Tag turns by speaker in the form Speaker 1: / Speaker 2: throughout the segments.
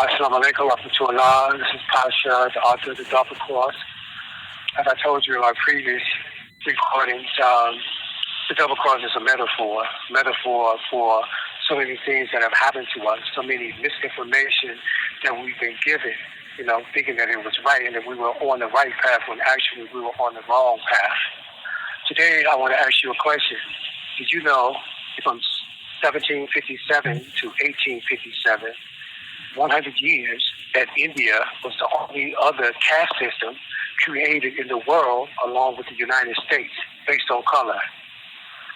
Speaker 1: Assalamu alaikum wa rahmatullah. This is Pasha, the author of the Double Cross. As I told you in our previous recordings, the double cross is a metaphor for so many things that have happened to us, so many misinformation that we've been given, thinking that it was right and that we were on the right path when actually we were on the wrong path. Today, I want to ask you a question. Did you know from 1757 to 1857, 100 years, that India was the only other caste system created in the world along with the United States based on color?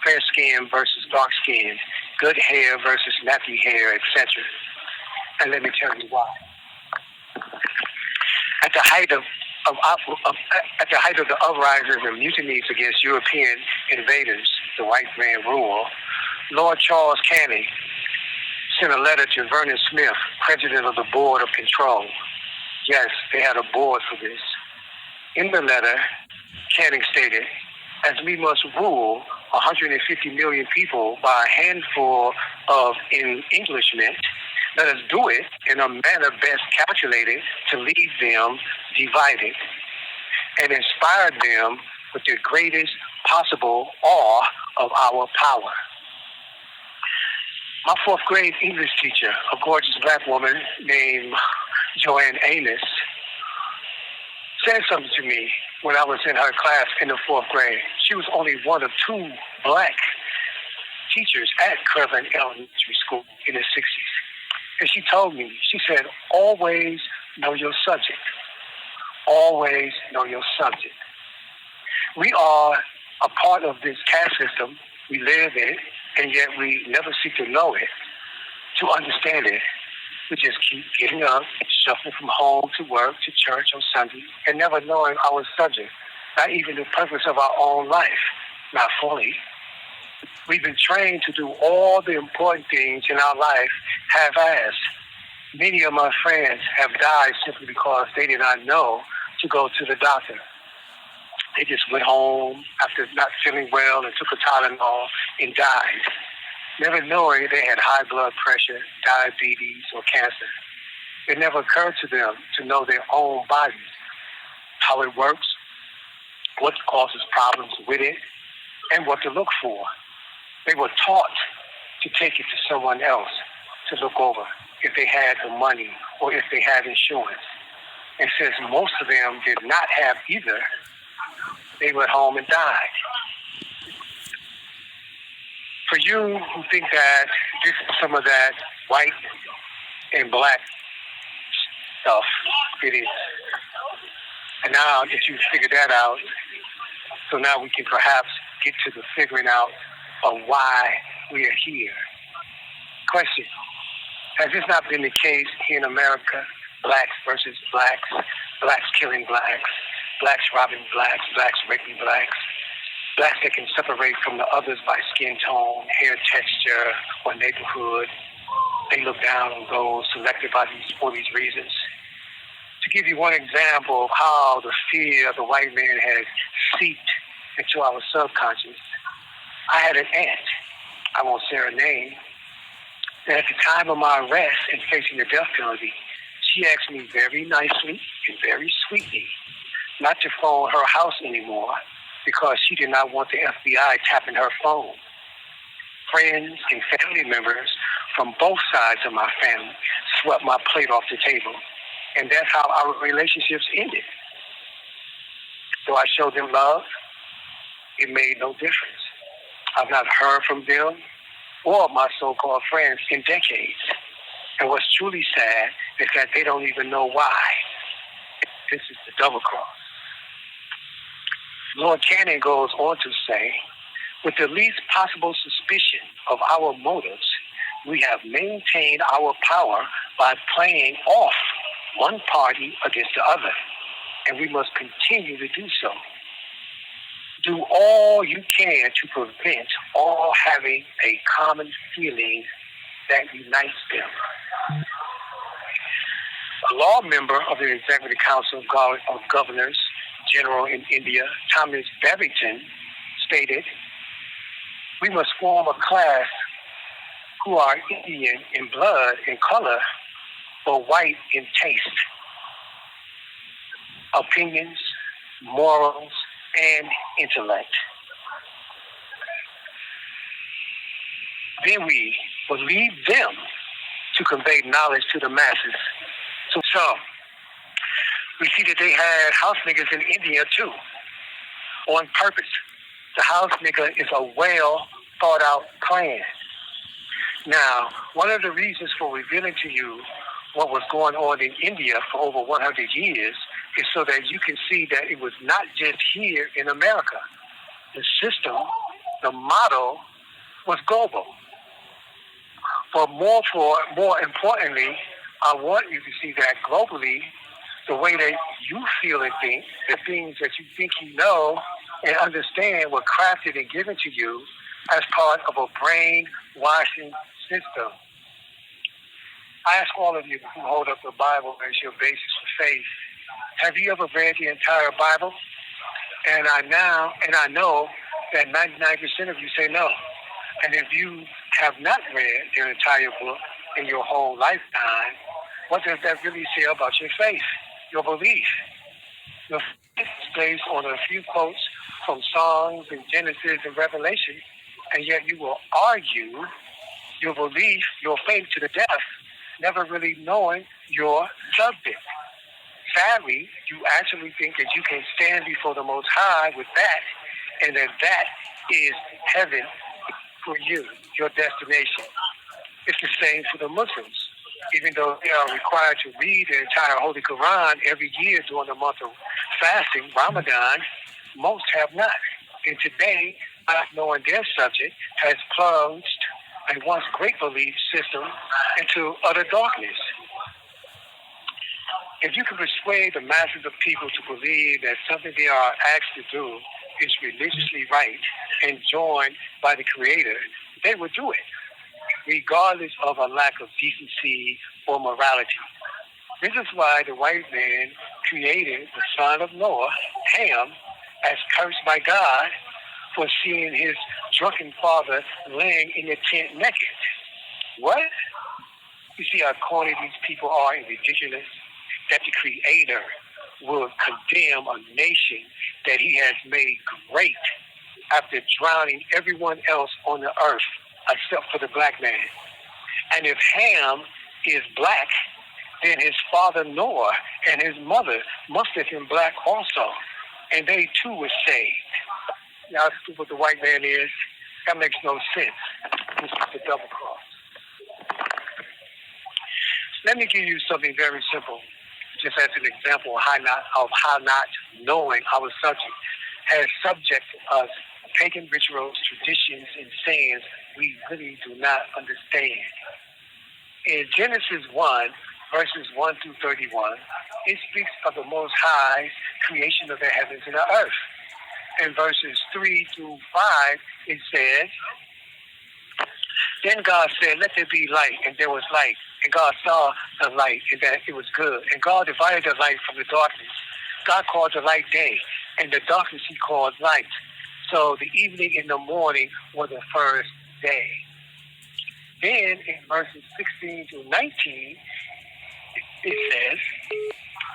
Speaker 1: Fair skin versus dark skin, good hair versus nappy hair, etc. And let me tell you why. At the height of the uprisings and mutinies against European invaders, the white man rule, Lord Charles Canning sent a letter to Vernon Smith, president of the Board of Control. Yes, they had a board for this. In the letter, Canning stated, as we must rule 150 million people by a handful of Englishmen, let us do it in a manner best calculated to leave them divided and inspire them with the greatest possible awe of our power. My fourth grade English teacher, a gorgeous black woman named Joanne Amos, said something to me when I was in her class in the fourth grade. She was only one of two black teachers at Cleveland Elementary School in the 60s. And she told me, she said, always know your subject. Always know your subject. We are a part of this caste system. We live in it, and yet we never seek to know it, to understand it. We just keep getting up, shuffling from home to work, to church on Sunday, and never knowing our subject, not even the purpose of our own life, not fully. We've been trained to do all the important things in our life half-assed. Many of my friends have died simply because they did not know to go to the doctor. They just went home after not feeling well and took a Tylenol and died, never knowing they had high blood pressure, diabetes, or cancer. It never occurred to them to know their own bodies, how it works, what causes problems with it, and what to look for. They were taught to take it to someone else to look over if they had the money or if they had insurance. And since most of them did not have either, they went home and died. For you who think that this is some of that white and black stuff, it is. And now that you've figured that out, so now we can perhaps get to the figuring out of why we are here. Question: has this not been the case here in America? Blacks versus blacks, blacks killing blacks, blacks robbing blacks, blacks raping blacks, blacks that can separate from the others by skin tone, hair texture, or neighborhood. They look down on those selected for these reasons. To give you one example of how the fear of the white man has seeped into our subconscious, I had an aunt, I won't say her name, that at the time of my arrest and facing the death penalty, she asked me very nicely and very sweetly not to phone her house anymore because she did not want the FBI tapping her phone. Friends and family members from both sides of my family swept my plate off the table, and that's how our relationships ended. Though I showed them love, it made no difference. I've not heard from them or my so-called friends in decades. And what's truly sad is that they don't even know why. This is the double cross. Lord Canning goes on to say, with the least possible suspicion of our motives, we have maintained our power by playing off one party against the other, and we must continue to do so. Do all you can to prevent all having a common feeling that unites them. A law member of the Executive Council of Governors General in India, Thomas Babington, stated, we must form a class who are Indian in blood and color but white in taste, opinions, morals, and intellect. Then we will leave them to convey knowledge to the masses. So we see that they had house niggas in India too, on purpose. The house nigga is a well thought out plan. Now, one of the reasons for revealing to you what was going on in India for over 100 years is so that you can see that it was not just here in America. The system, the model was global. But more importantly, I want you to see that globally, the way that you feel and think, the things that you think you know and understand were crafted and given to you as part of a brainwashing system. I ask all of you who hold up the Bible as your basis for faith, have you ever read the entire Bible? And I know that 99% of you say no. And if you have not read your entire book in your whole lifetime, what does that really say about your faith, your belief? Your faith is based on a few quotes from Psalms and Genesis and Revelation, and yet you will argue your belief, your faith to the death, never really knowing your subject. Sadly, you actually think that you can stand before the Most High with that, and that is heaven for you, your destination. It's the same for the Muslims. Even though they are required to read the entire Holy Quran every year during the month of fasting, Ramadan, most have not. And today, not knowing their subject, has plunged a once great belief system into utter darkness. If you can persuade the masses of people to believe that something they are asked to do is religiously right and joined by the Creator, they would do it, regardless of a lack of decency or morality. This is why the white man created the son of Noah, Ham, as cursed by God for seeing his drunken father laying in the tent naked. What? You see how corny these people are and ridiculous? That the Creator will condemn a nation that he has made great after drowning everyone else on the earth except for the black man. And if Ham is black, then his father Noah and his mother must have been black also. And they too were saved. Y'all see what the white man is? That makes no sense. This is the double cross. Let me give you something very simple, just as an example of how not knowing our subject has subjected us pagan rituals, traditions, and sayings we really do not understand. In Genesis 1, verses 1 through 31, it speaks of the Most High's creation of the heavens and the earth. In verses 3 through 5, it says, Then God said, let there be light, and there was light. And God saw the light, and that it was good. And God divided the light from the darkness. God called the light day, and the darkness he called night. So the evening and the morning were the first day. Then in verses 16 to 19, it says,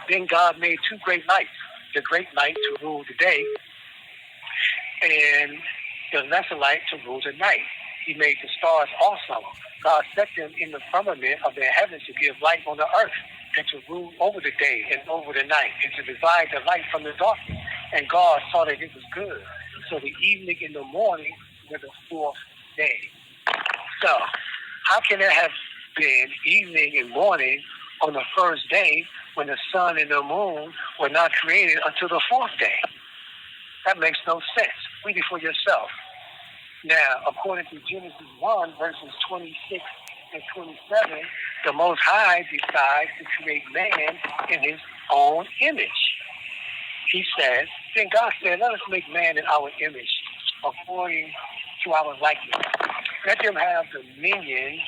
Speaker 1: Then God made two great lights, the great light to rule the day, and the lesser light to rule the night. He made the stars also. God set them in the firmament of the heavens to give light on the earth, and to rule over the day and over the night, and to divide the light from the darkness. And God saw that it was good. So the evening and the morning were the fourth day. So, how can there have been evening and morning on the first day when the sun and the moon were not created until the fourth day? That makes no sense. Read it for yourself. Now, according to Genesis 1, verses 26 and 27, the Most High decides to create man in his own image. He says, Then God said, let us make man in our image, according to our likeness. Let them have dominion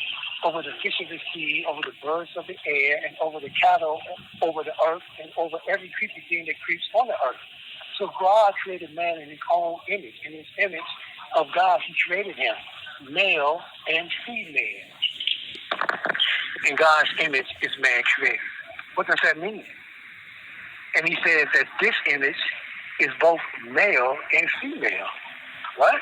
Speaker 1: over the fish of the sea, over the birds of the air, and over the cattle, over the earth, and over every creeping thing that creeps on the earth. So God created man in his own image. In his image of God, he created him, male and female. In God's image is man created. What does that mean? And he says that this image is both male and female. What?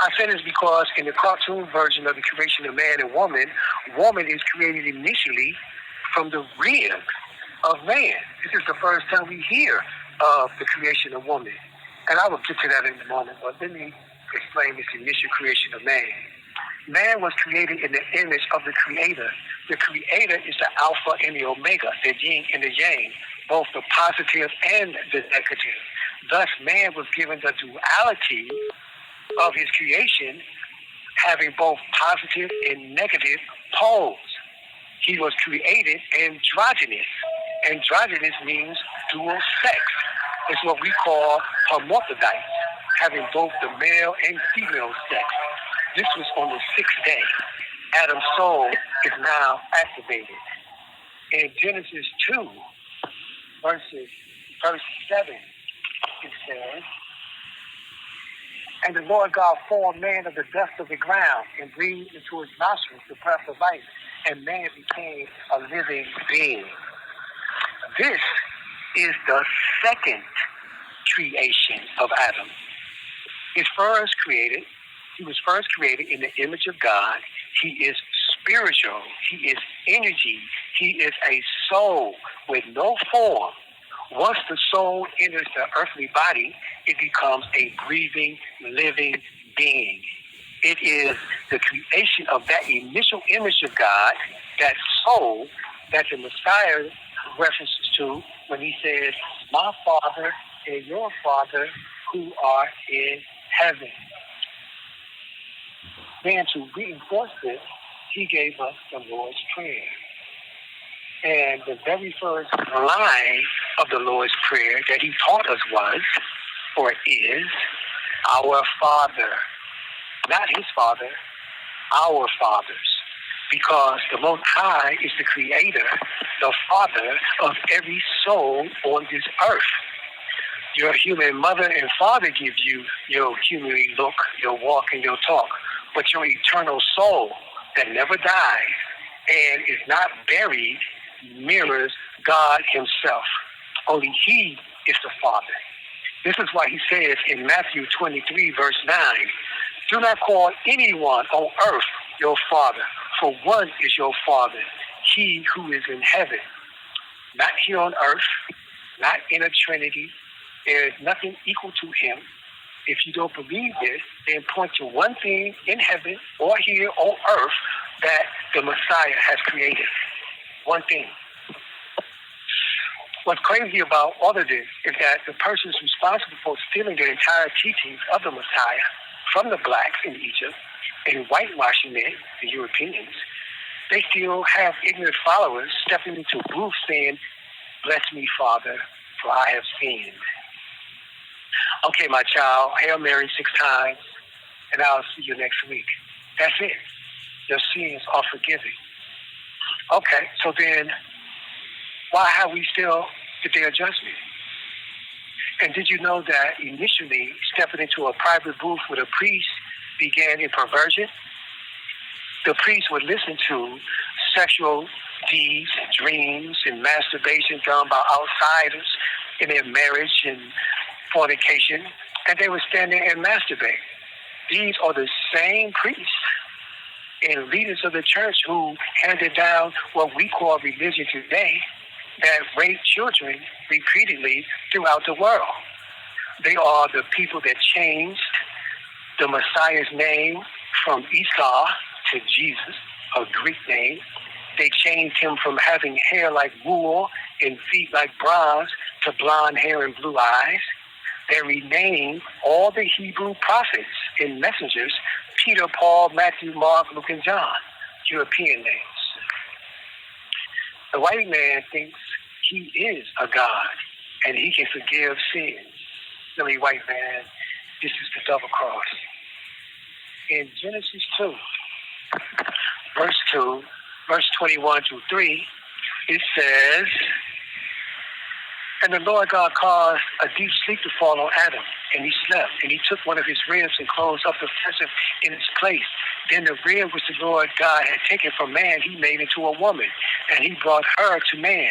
Speaker 1: I say this because in the cartoon version of the creation of man and woman is created initially from the rib of man. This is the first time we hear of the creation of woman. And I will get to that in a moment, but let me explain this initial creation of man. Man was created in the image of the Creator. The Creator is the Alpha and the Omega, the yin and the yang, both the positive and the negative. Thus, man was given the duality of his creation, having both positive and negative poles. He was created androgynous. Androgynous means dual sex. It's what we call hermaphrodite, having both the male and female sex. This was on the sixth day. Adam's soul is now activated. In Genesis 2, verse 7, it says, "And the Lord God formed man of the dust of the ground and breathed into his nostrils the breath of life, and man became a living being." This is the second creation of Adam. He was first created in the image of God. He is spiritual. He is energy. He is a soul with no form. Once the soul enters the earthly body, it becomes a breathing, living being. It is the creation of that initial image of God, that soul, that the Messiah references to when he says, "My Father and your Father who are in heaven." Then to reinforce this, he gave us the Lord's Prayer. And the very first line of the Lord's Prayer that he taught us was, or is, "Our Father." Not his Father, our fathers. Because the Most High is the Creator, the Father of every soul on this earth. Your human mother and father give you your human look, your walk, and your talk. But your eternal soul that never dies and is not buried mirrors God himself. Only he is the Father. This is why he says in Matthew 23, verse 9, "Do not call anyone on earth your father, for one is your Father, he who is in heaven." Not here on earth, not in a trinity. There is nothing equal to him. If you don't believe this, then point to one thing in heaven or here on earth that the Messiah has created. One thing. What's crazy about all of this is that the persons responsible for stealing the entire teachings of the Messiah from the blacks in Egypt and whitewashing it, the Europeans, they still have ignorant followers stepping into booths saying, "Bless me, Father, for I have sinned." Okay, my child, Hail Mary 6 times, and I'll see you next week. That's it. Your sins are forgiven. Okay, so then why have we still the day of judgment? And did you know that initially stepping into a private booth with a priest began in perversion? The priest would listen to sexual deeds, dreams, and masturbation done by outsiders in their marriage and fornication, and they would stand there and masturbate. These are the same priests and leaders of the church who handed down what we call religion today, that rape children repeatedly throughout the world. They are the people that changed the Messiah's name from Esau to Jesus, a Greek name. They changed him from having hair like wool and feet like bronze to blonde hair and blue eyes. They renamed all the Hebrew prophets and messengers, Peter, Paul, Matthew, Mark, Luke, and John, European names. The white man thinks he is a God and he can forgive sins. Silly white man, this is the double cross. In Genesis 2, verse 21 through 3, it says, "And the Lord God caused a deep sleep to fall on Adam, and he slept. And he took one of his ribs and closed up the flesh in its place. Then the rib which the Lord God had taken from man, he made into a woman, and he brought her to man.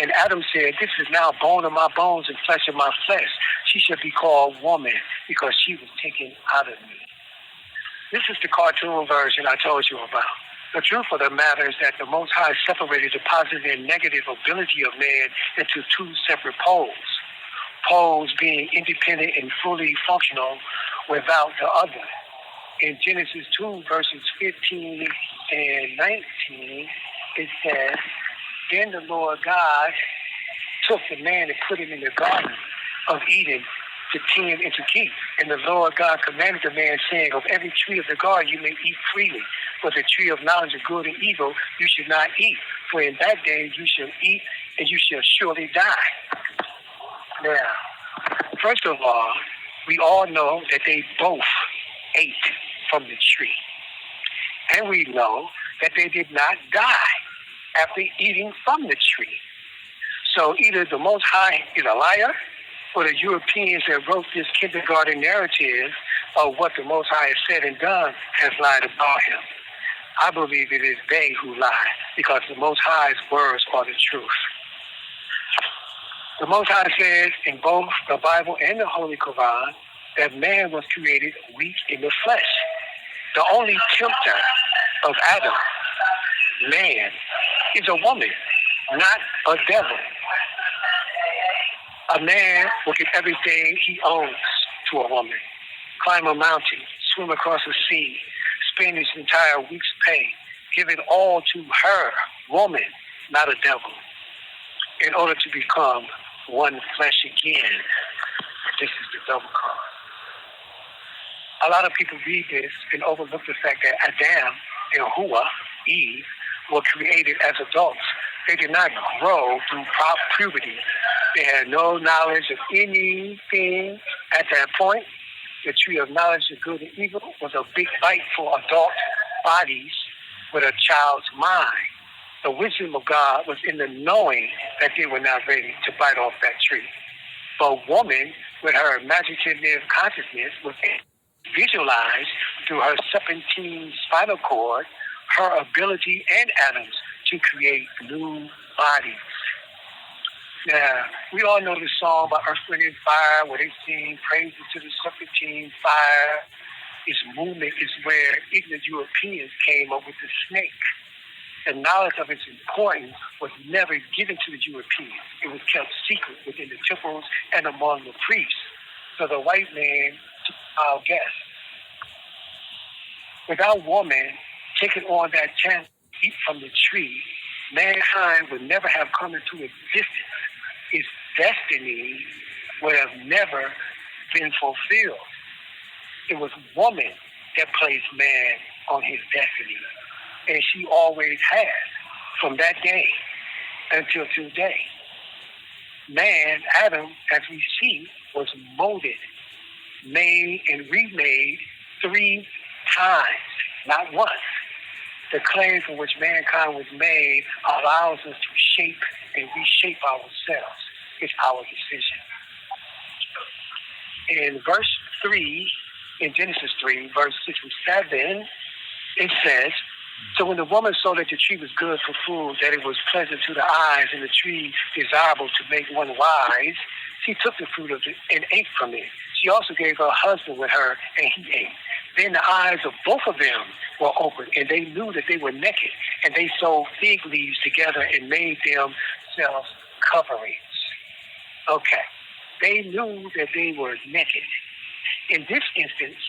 Speaker 1: And Adam said, this is now bone of my bones and flesh of my flesh. She shall be called woman, because she was taken out of me. This is the cartoon version I told you about. The truth of the matter is that the Most High separated the positive and negative ability of man into two separate poles. Poles being independent and fully functional without the other. In Genesis 2, verses 15 and 19, it says, then the Lord God took the man and put him in the garden of Eden to tend and to keep. And the Lord God commanded the man, saying, of every tree of the garden you may eat freely, but the tree of knowledge of good and evil you should not eat. For in that day you shall eat, and you shall surely die. Now, first of all, we all know that they both ate from the tree. And we know that they did not die after eating from the tree. So either the Most High is a liar, or the Europeans that wrote this kindergarten narrative of what the Most High has said and done has lied about him. I believe it is they who lie, because the Most High's words are the truth. The Most High says in both the Bible and the Holy Quran that man was created weak in the flesh. The only tempter of Adam, man, is a woman, not a devil. A man will give everything he owns to a woman, climb a mountain, swim across a sea, spend his entire week's pay, give it all to her, woman, not a devil, in order to become one flesh again. This is the double cross. A lot of people read this and overlook the fact that Adam and Hua, Eve, were created as adults. They did not grow through puberty. They had no knowledge of anything at that point. The tree of knowledge of good and evil was a big bite for adult bodies with a child's mind. The wisdom of God was in the knowing that they were not ready to bite off that tree. But woman, with her imaginative consciousness, was visualized through her serpentine spinal cord, her ability and atoms to create new bodies. Now, we all know the song by Earth, Wind, and Fire, where they sing praises to the serpentine fire. Its movement is where ignorant Europeans came up with the snake. The knowledge of its importance was never given to the Europeans. It was kept secret within the temples and among the priests. So the white man took our guess. Without woman taking on that chance to eat from the tree, mankind would never have come into existence. Its destiny would have never been fulfilled. It was woman that placed man on his destiny. And she always has, from that day until today. Man, Adam, as we see, was molded, made, and remade 3 times, not once. The clay from which mankind was made allows us to shape and reshape ourselves. It's our decision. In verse 3, in Genesis 3, verse 6 and 7, it says, so when the woman saw that the tree was good for food, that it was pleasant to the eyes, and the tree desirable to make one wise, she took the fruit of it and ate from it. She also gave her husband with her, and he ate. Then the eyes of both of them were opened, and they knew that they were naked, and they sewed fig leaves together and made themselves coverings. Okay, they knew that they were naked. In this instance,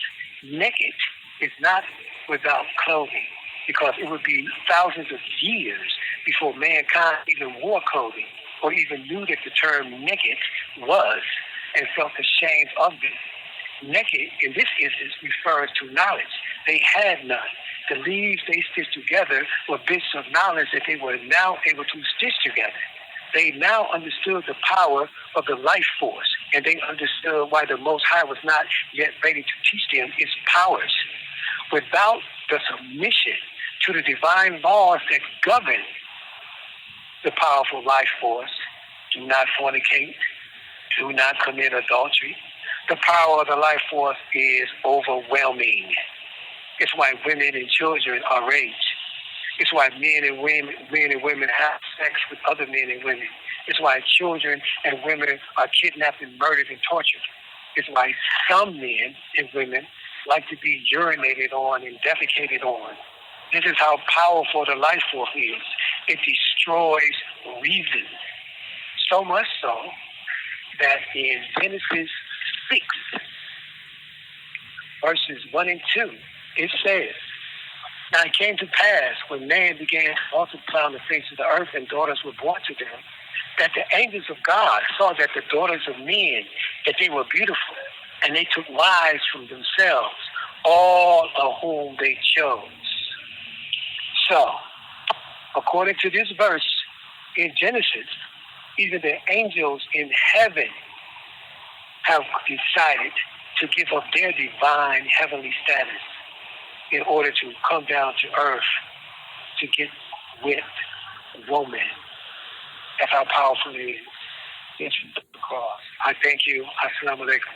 Speaker 1: naked is not without clothing, because it would be thousands of years before mankind even wore clothing or even knew that the term naked was and felt ashamed of it. Naked, in this instance, refers to knowledge. They had none. The leaves they stitched together were bits of knowledge that they were now able to stitch together. They now understood the power of the life force, and they understood why the Most High was not yet ready to teach them its powers. Without the submission to the divine laws that govern the powerful life force, do not fornicate, do not commit adultery. The power of the life force is overwhelming. It's why women and children are raped. It's why men and women have sex with other men and women. It's why children and women are kidnapped and murdered and tortured. It's why some men and women like to be urinated on and defecated on. This is how powerful the life force is. It destroys reason. So much so that in Genesis 6, verses 1 and 2, it says, "Now it came to pass when man began to multiply on the face of the earth and daughters were born to them, that the angels of God saw that the daughters of men, that they were beautiful, and they took wives from themselves, all of whom they chose." So, according to this verse in Genesis, even the angels in heaven have decided to give up their divine heavenly status in order to come down to earth to get with woman. That's how powerful it is. It's the cross. I thank you. Assalamu alaikum.